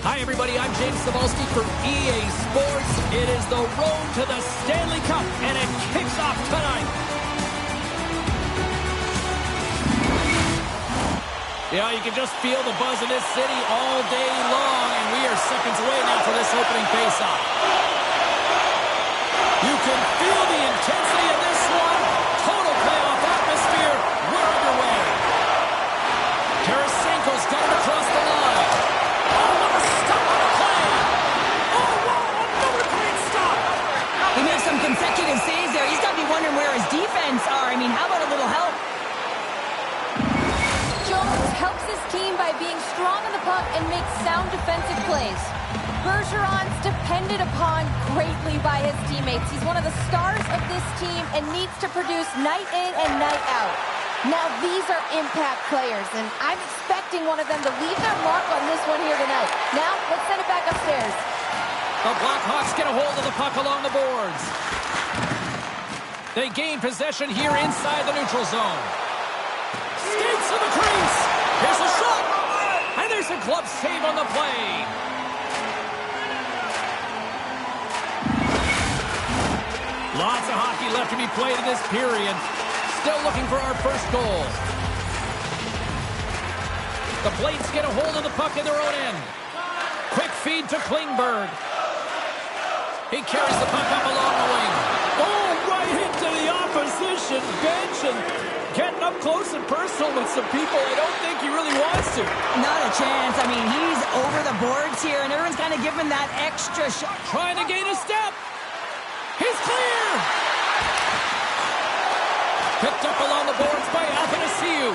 Hi, everybody. I'm James Cebulski for EA Sports. It is the road to the Stanley Cup, and it kicks off tonight. Yeah, you can just feel the buzz in this city all day long, and we are seconds away now for this opening faceoff. You can feel the intensity of this one. Total playoff atmosphere. We're underway. Tarasenko's got it across the line. Oh, what a stop on the play. Oh, wow, another great stop. He makes some consecutive saves there. He's got to be wondering where his defense are. I mean, how about a little help? Jones helps his team by being strong on the puck and makes sound defensive plays. Bergeron's depended upon greatly by his teammates. He's one of the stars of this team and needs to produce night in and night out. Now, these are impact players, and I'm expecting one of them to leave their mark on this one here tonight. Now, let's send it back upstairs. The Blackhawks get a hold of the puck along the boards. They gain possession here inside the neutral zone. Skates to the crease. Here's a shot. And there's a glove save on the play. Lots of hockey left to be played in this period. Still looking for our first goal. The Blades get a hold of the puck in their own end. Quick feed to Klingberg. He carries the puck up along the wing. Oh, right into the opposition bench and getting up close and personal with some people I don't think he really wants to. Not a chance. I mean, he's over the boards here, and everyone's kind of giving that extra shot. Trying to gain a step. He's clear. Picked up along the boards by Athanasiou.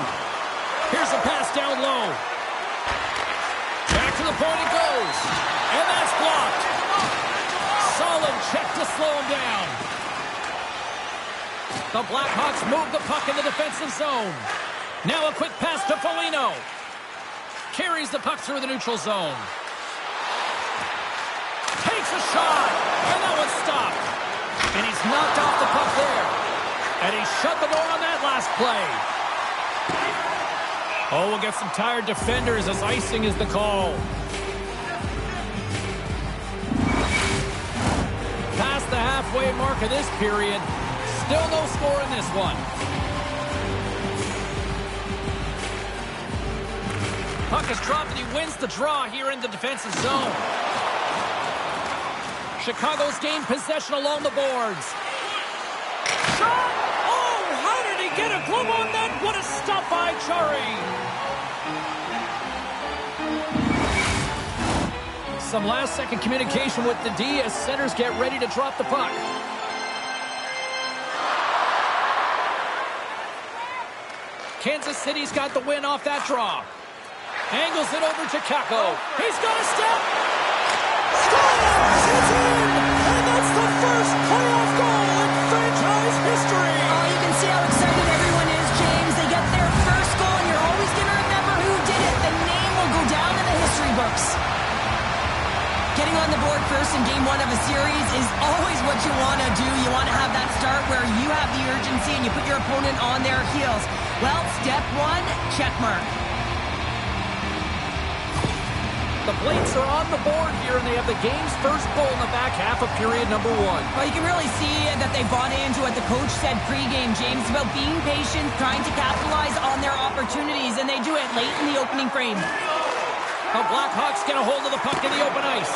Here's a pass down low. Back to the point it goes. And that's blocked. Solid check to slow him down. The Blackhawks move the puck in the defensive zone. Now a quick pass to Foligno. Carries the puck through the neutral zone. Takes a shot. And that one's stopped. And he's knocked off the puck there. And he shut the door on that last play. Oh, we'll get some tired defenders as icing is the call. Past the halfway mark of this period. Still no score in this one. Puck is dropped and he wins the draw here in the defensive zone. Chicago's gained possession along the boards. Shot! Oh, how did he get a glove on that? What a stop by Chari. Some last-second communication with the D as centers get ready to drop the puck. Kansas City's got the win off that draw. Angles it over to Kakko. He's got a step. Scores! It's in! And that's the first playoff goal in franchise history. Oh, you can see how excited everyone is, James. They get their first goal, and you're always going to remember who did it. The name will go down in the history books. Getting on the board first in game one of a series is always what you want to do. You want to have that start where you have the urgency and you put your opponent on their heels. Well, step one, check mark. The Blades are on the board here, and they have the game's first goal in the back half of period number one. Well, you can really see that they bought into what the coach said pregame, James, about being patient, trying to capitalize on their opportunities, and they do it late in the opening frame. The Blackhawks get a hold of the puck in the open ice.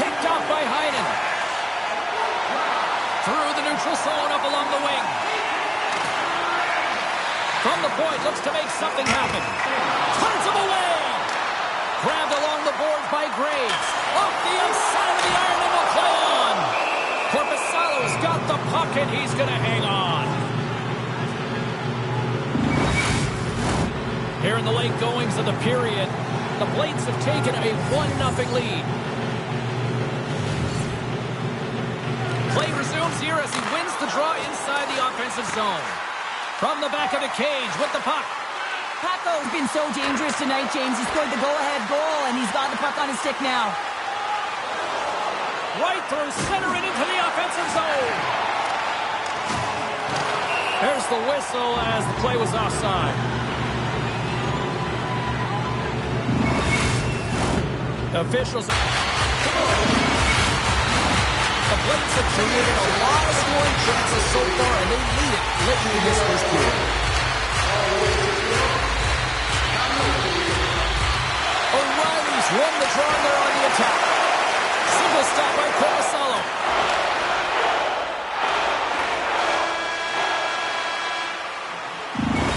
Picked off by Heinen. Through the neutral zone up along the wing. From the point, looks to make something happen. Turns him away. Grabbed along the boards by Graves. Off the outside of the iron and will play on. Korpisalo's got the puck and he's going to hang on. Here in the late goings of the period, the Blades have taken a 1-0 lead. Play resumes here as he wins the draw inside the offensive zone. From the back of the cage with the puck. Kakko's been so dangerous tonight, James. He scored the go-ahead goal, and he's got the puck on his stick now. Right through center and into the offensive zone. There's the whistle as the play was offside. Officials. The Blades have created a lot of scoring chances so far, and they lead it late in this first period. O'Reilly's won the draw, and they're on the attack. Single stop by Korpisalo.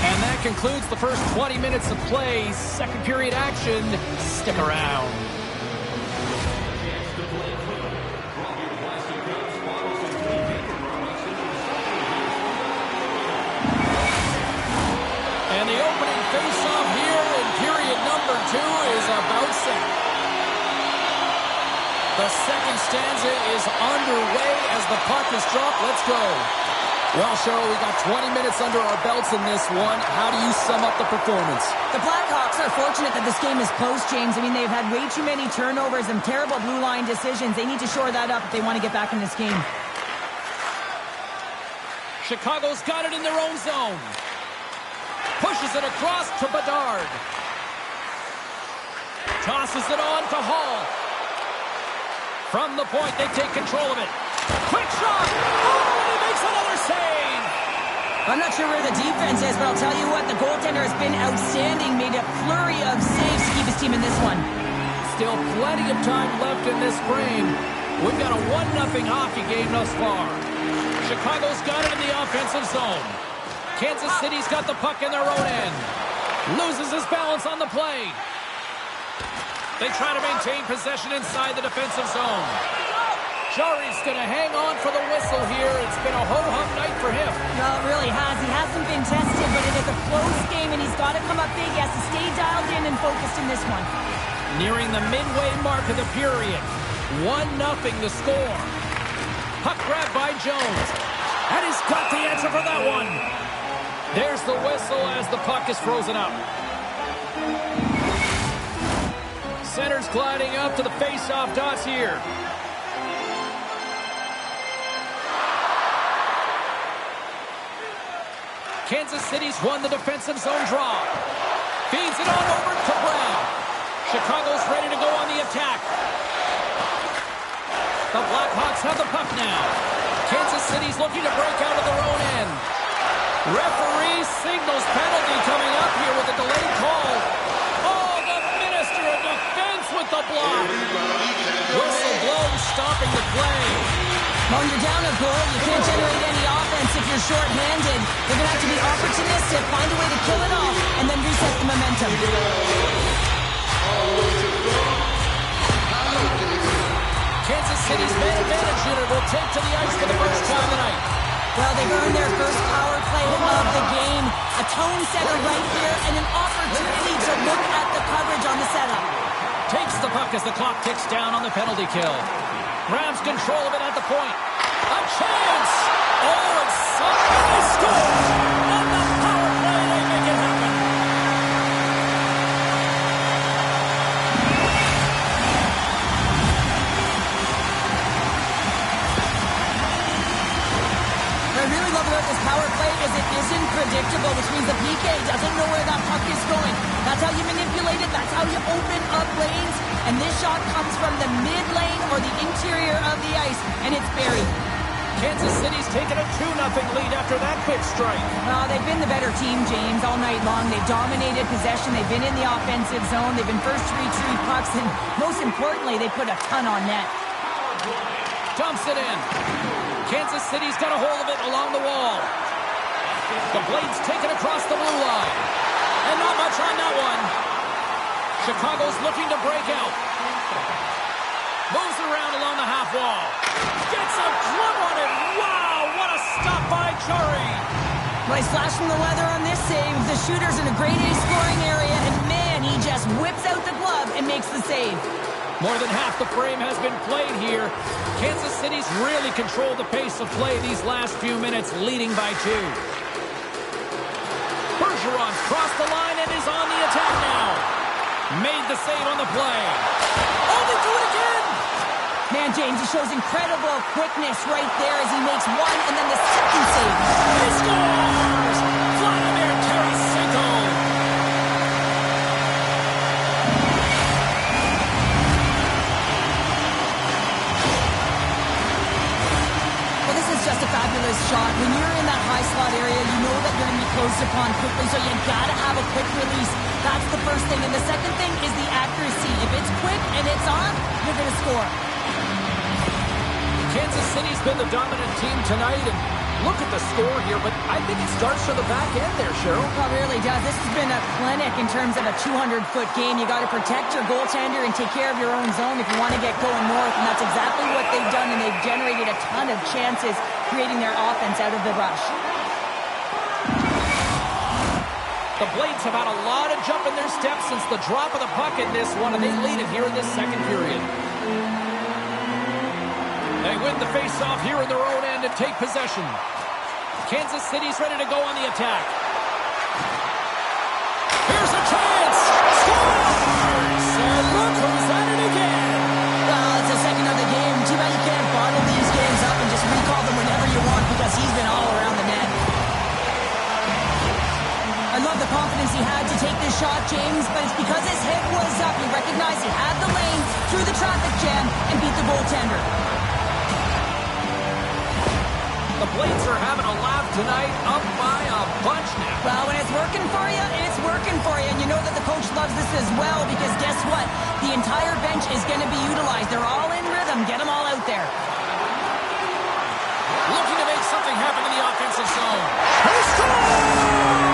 And that concludes the first 20 minutes of play. Second period action. Stick around. And the opening face-off here in period number 2 is about set. The second stanza is underway as the puck is dropped. Let's go. Well, Cheryl, we got 20 minutes under our belts in this one. How do you sum up the performance? The Blackhawks are fortunate that this game is close, James. I mean, they've had way too many turnovers and terrible blue line decisions. They need to shore that up if they want to get back in this game. Chicago's got it in their own zone. Pushes it across to Bedard. Tosses it on to Hall. From the point, they take control of it. Quick shot! Oh, and he makes another save! I'm not sure where the defense is, but I'll tell you what, the goaltender has been outstanding. Made a flurry of saves to keep his team in this one. Still plenty of time left in this frame. We've got a 1-0 hockey game thus far. Chicago's got it in the offensive zone. Kansas City's got the puck in their own end. Loses his balance on the play. They try to maintain possession inside the defensive zone. Jarry's going to hang on for the whistle here. It's been a ho-hum night for him. Well, it really has. He hasn't been tested, but it is a close game, and he's got to come up big. He has to stay dialed in and focused in this one. Nearing the midway mark of the period. 1-0 the score. Puck grabbed by Jones. And he's got the answer for that one. There's the whistle as the puck is frozen up. Center's gliding up to the face-off dots here. Kansas City's won the defensive zone draw. Feeds it on over to Brown. Chicago's ready to go on the attack. The Blackhawks have the puck now. Kansas City's looking to break out of their own end. Referee signals penalty coming up here with a delayed call. Oh, the Minister of Defense with the block. Whistle blown, stopping the play. When you're down a goal, you can't generate any offense if you're short-handed. You're going to have to be opportunistic, find a way to kill it off, and then reset the momentum. Kansas City's man advantage unit will take to the ice for the first time tonight. Well, they've earned their first power play of the game. A tone setter right here and an opportunity to look at the coverage on the setup. Takes the puck as the clock ticks down on the penalty kill. Grabs control of it at the point. A chance! Oh, and somebody scores! On the power play, they make it happen. What I really love about this power play is it isn't predictable, which means the PK doesn't know where that puck is going. That's how you manipulate it. That's how you open up lanes. And this shot comes from the mid lane or the interior of the ice, and it's buried. Kansas City's taken a 2-0 lead after that quick strike. They've been the better team, James, all night long. They've dominated possession. They've been in the offensive zone. They've been first to retrieve pucks, and most importantly, they put a ton on net. Dumps it in. Kansas City's got a hold of it along the wall. The Blades take it across the blue line. And not much on that one. Chicago's looking to break out. Moves around along the half wall. Gets a glove on it. Wow, what a stop by Jarry. Well, he's flashing the leather on this save. The shooter's in a grade A scoring area, and man, he just whips out the glove and makes the save. More than half the frame has been played here. Kansas City's really controlled the pace of play these last few minutes, leading by 2. Bergeron's crossed the line and is on the attack now. Made the save on the play. Oh, they do it again! Man, James, he shows incredible quickness right there as he makes one and then the second save. He scores! Vladimir Tarasenko! upon quickly, so you gotta have a quick release. That's the first thing. And the second thing is the accuracy. If it's quick and it's on, you're gonna score. Kansas City's been the dominant team tonight, and look at the score here, but I think it starts from the back end there, Cheryl. Well, it really does. This has been a clinic in terms of a 200-foot game. You got to protect your goaltender and take care of your own zone if you want to get going north, and that's exactly what they've done, and they've generated a ton of chances creating their offense out of the rush. The Blades have had a lot of jump in their steps since the drop of the puck in this one, and they lead it here in this second period. They win the face-off here in their own end and take possession. Kansas City's ready to go on the attack. Here's a chance! Scores! And look who's at it again! Well, it's the second of the game. Too bad you can't bottle these games up and just recall them whenever you want because he's been all around the net. I love the confidence he had to take this shot, James, but it's because his head was up. He recognized he had the lane through the traffic jam and beat the goaltender. The Blades are having a laugh tonight, up by a bunch now. Well, when it's working for you, it's working for you. And you know that the coach loves this as well because guess what? The entire bench is going to be utilized. They're all in rhythm. Get them all out there. Looking to make something happen in the offensive zone. He scores!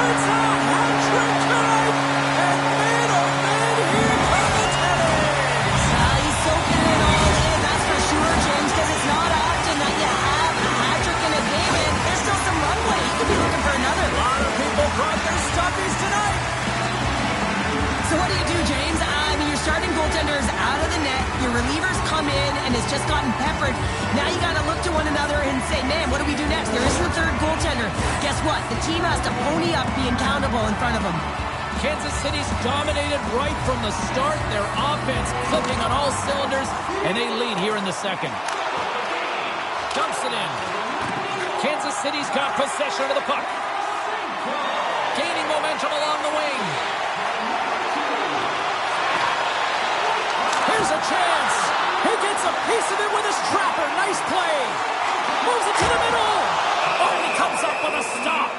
It's a hat-trick tonight! And man, oh man, here come the Teddies! He's soaking it all in, that's for sure, James, because it's not often that you have a hat-trick in a game, and there's still some runway. You could be looking for another. A lot of people brought their stuffies tonight. So what do you do, James? I mean, your starting goaltender is out of the net. Your relievers come in and it's just gotten peppered. Now you got to look to one another and say, man, what do we do next? There isn't a third goaltender. Guess what? The team has to pony up, be accountable in front of them. Kansas City's dominated right from the start. Their offense clicking on all cylinders, and they lead here in the second. Dumps it in. Kansas City's got possession of the puck. Gaining momentum along the wing. Here's a chance. He gets a piece of it with his trapper. Nice play. Moves it to the middle. Oh, he comes up with a stop.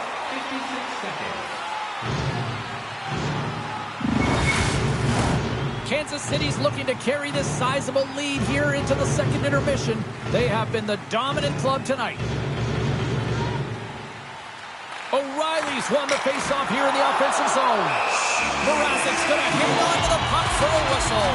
Kansas City's looking to carry this sizable lead here into the second intermission. They have been the dominant club tonight. O'Reilly's won the faceoff here in the offensive zone. Mrazek's going to hang on to the puck for a whistle.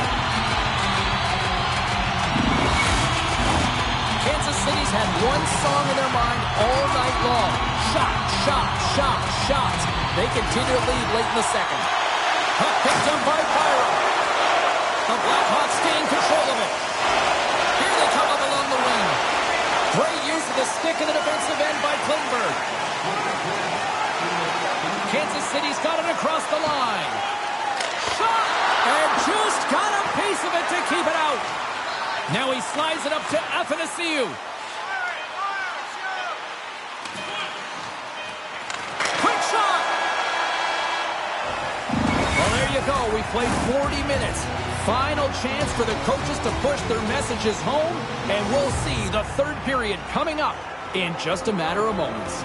Kansas City's had one song in their mind all night long. Shot, shot, shot, shot. They continue to lead late in the second. Puck picked up by Byram. The Blackhawks gain control of it. Here they come up along the wing. Great use of the stick in the defensive end by Klingberg. Kansas City's got it across the line. Shot! And just got a piece of it to keep it out. Now he slides it up to Athanasiou. Quick shot! Well, there you go. We played 40 minutes. Final chance for the coaches to push their messages home, and we'll see the third period coming up in just a matter of moments.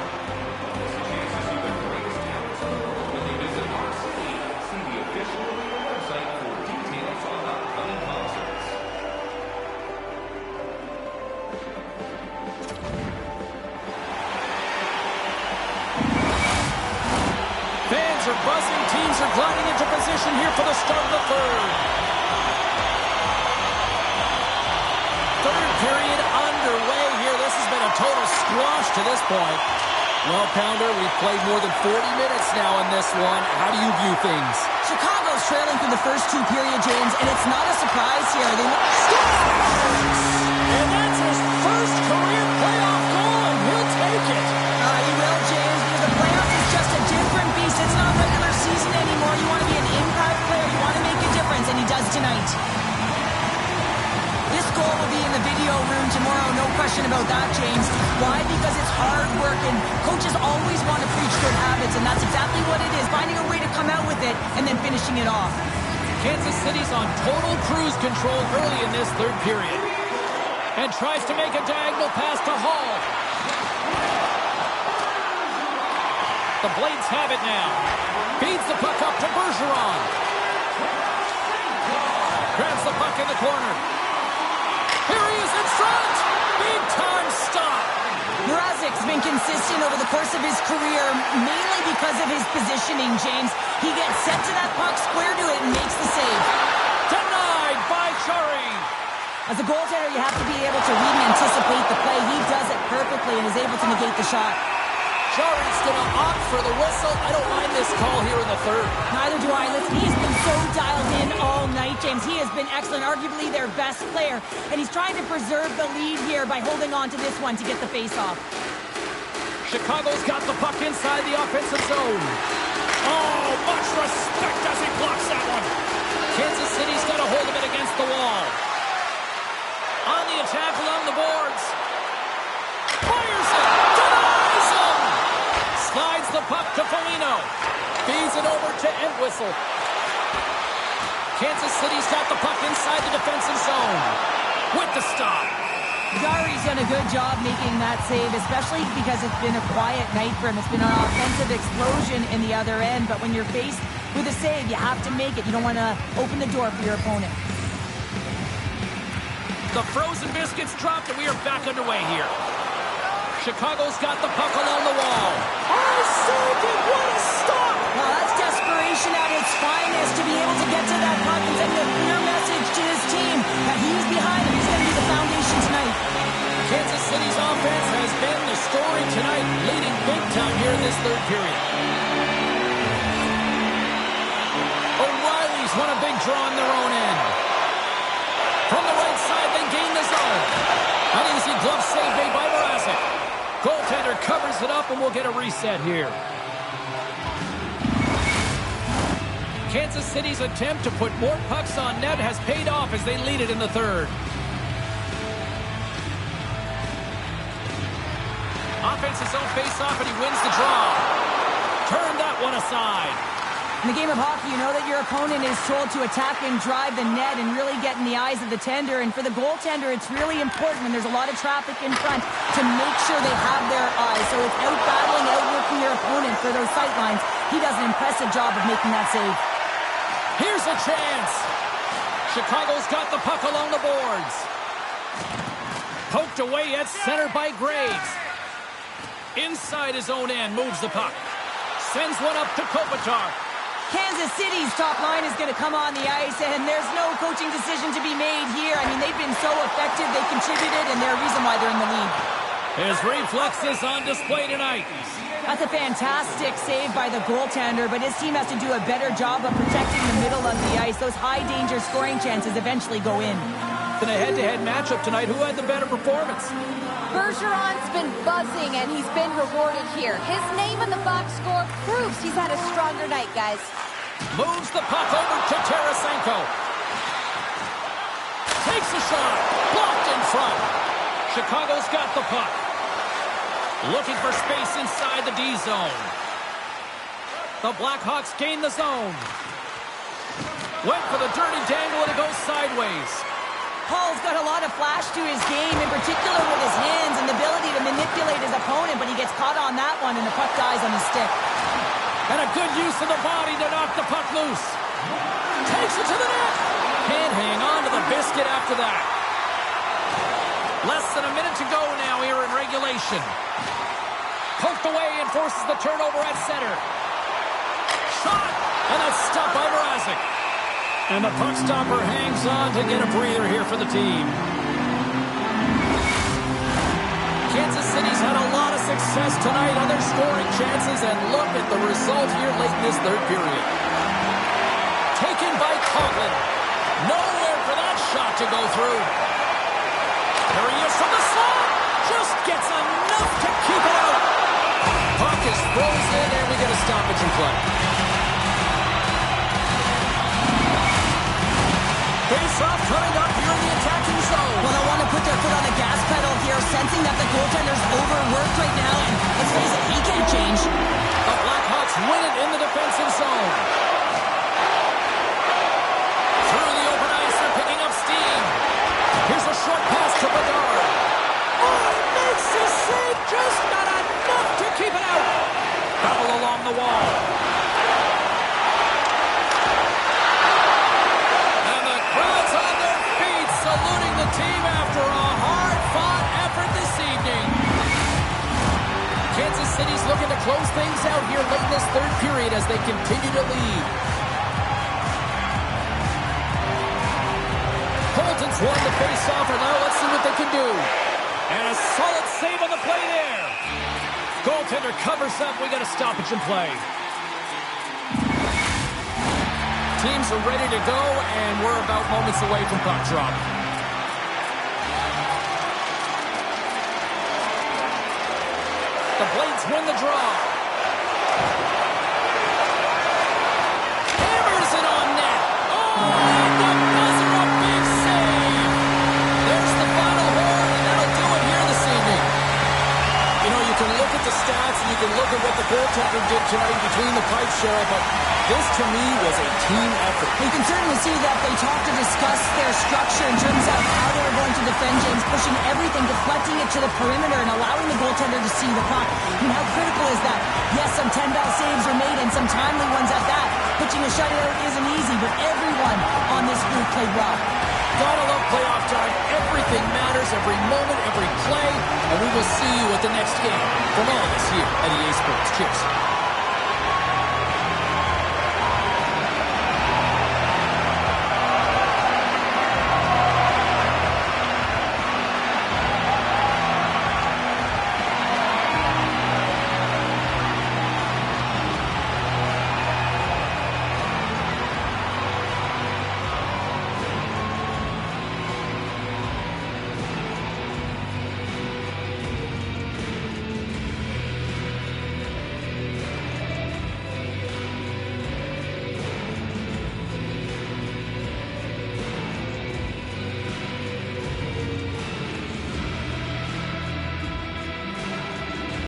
Fans are buzzing. Teams are gliding into position here for the start of the third. Third period underway here. This has been a total squash to this point. Well, Pounder, we've played more than 40 minutes now in this one. How do you view things? Chicago's trailing through the first two period, James, and it's not a surprise here. They scores! And that's his first career playoff goal, and he'll take it. He will, James, because the playoffs is just a different beast. It's not regular season anymore. You want to be an impact player. You want to make a difference, and he does tonight. This goal will be in the video room tomorrow, no question about that, James. Why? Because it's hard work, and coaches always want to preach good habits, and that's exactly what it is, finding a way to come out with it and then finishing it off. Kansas City's on total cruise control early in this third period and tries to make a diagonal pass to Hall. The Blades have it now. Feeds the puck up to Bergeron. Grabs the puck in the corner. Here he is in front. Big time stop. Mrazek's been consistent over the course of his career, mainly because of his positioning, James. He gets set to that puck, square to it, and makes the save. Denied by Chari. As a goaltender, you have to be able to read and anticipate the play. He does it perfectly and is able to negate the shot. Chari's going to opt for the whistle. I don't mind this call here in the third. Neither do I. Listen, he has been so dialed in all night, James. He has been excellent, arguably their best player. And he's trying to preserve the lead here by holding on to this one to get the face-off. Chicago's got the puck inside the offensive zone. Oh, much respect as he blocks that one. Kansas City's got a hold of it against the wall. On the attack along the boards. Fires it. Denies him. Slides the puck to Foligno. Feeds it over to Entwistle. Kansas City's got the puck inside the defensive zone. With the stop. Jari's done a good job making that save, especially because it's been a quiet night for him. It's been an offensive explosion in the other end, but when you're faced with a save, you have to make it. You don't want to open the door for your opponent. The frozen biscuits dropped, and we are back underway here. Chicago's got the puck along the wall. Oh, so good. What a stop! Well, that's desperation at its finest to be able to get to that puck and send a clear message to his team that he's behind him. He's going to be the foundation tonight. Kansas City's offense has been the story tonight, leading big time here in this third period. O'Reilly's won a big draw on their own end. From the right side, they gain the zone. An easy glove save made by Mrazek. Goaltender covers it up, and we'll get a reset here. Kansas City's attempt to put more pucks on net has paid off as they lead it in the third. Offensive zone face-off, and he wins the draw. Turn that one aside. In the game of hockey, you know that your opponent is told to attack and drive the net and really get in the eyes of the tender. And for the goaltender, it's really important when there's a lot of traffic in front to make sure they have their eyes. So it's out-battling, outworking your opponent for those sight lines. He does an impressive job of making that save. Here's a chance. Chicago's got the puck along the boards. Poked away at center by Graves. Inside his own end, moves the puck. Sends one up to Kopitar. Kansas City's top line is going to come on the ice, and there's no coaching decision to be made here. I mean, they've been so effective, they contributed, and they're a reason why they're in the lead. His reflexes on display tonight. That's a fantastic save by the goaltender, but his team has to do a better job of protecting the middle of the ice. Those high-danger scoring chances eventually go in. In a head-to-head matchup tonight, who had the better performance? Bergeron's been buzzing, and he's been rewarded here. His name in the box score proves he's had a stronger night, guys. Moves the puck over to Tarasenko. Takes a shot. Blocked in front. Chicago's got the puck. Looking for space inside the D zone. The Blackhawks gain the zone. Went for the dirty dangle, and it goes sideways. Paul's got a lot of flash to his game, in particular with his hands and the ability to manipulate his opponent, but he gets caught on that one, and the puck dies on his stick. And a good use of the body to knock the puck loose. Takes it to the net. Can't hang on to the biscuit after that. Less than a minute to go now here in regulation. Poked away and forces the turnover at center. Shot! And that's stopped by Mrazek. And the puck stopper hangs on to get a breather here for the team. Kansas City's had a lot of success tonight on their scoring chances, and look at the result here late in this third period. Taken by Coughlin. Nowhere for that shot to go through. There he is from the slot. Just gets enough to keep it out. Puck is frozen, and we get a stoppage in play. Face-off coming up here in the attacking zone. Well, they'll want to put their foot on the gas pedal here, sensing that the goaltender's overworked right now, and let's face it, he can't change. The Blackhawks win it in the defensive zone. Through the open ice, they're picking up steam. Here's a short pass to Bedard. Oh, makes the save, just not enough to keep it out. Battle along Blades won the face-off, and now let's see what they can do. And a solid save on the play there. Goaltender covers up. We got a stoppage in play. Teams are ready to go, and we're about moments away from puck drop. The Blades win the draw. Hammers it on net. Oh, the buzzer, a big save. There's the final horn, and that'll do it here this evening. You know, you can look at the stats, and you can look at what the goaltender did tonight between the pipes, Cheryl, but this, to me, was a team effort. You can certainly see that they talked to discuss their structure in terms of how they were going to defend James, pushing everything, deflecting it to the perimeter, and allowing the goaltender to see the puck. I mean, how critical is that? Yes, some 10-ball saves are made, and some timely ones at that. Pitching a shutout isn't easy, but everyone on this group played well. Gotta love playoff time. Everything matters, every moment, every play, and we will see you at the next game from all of us here at EA Sports. Cheers.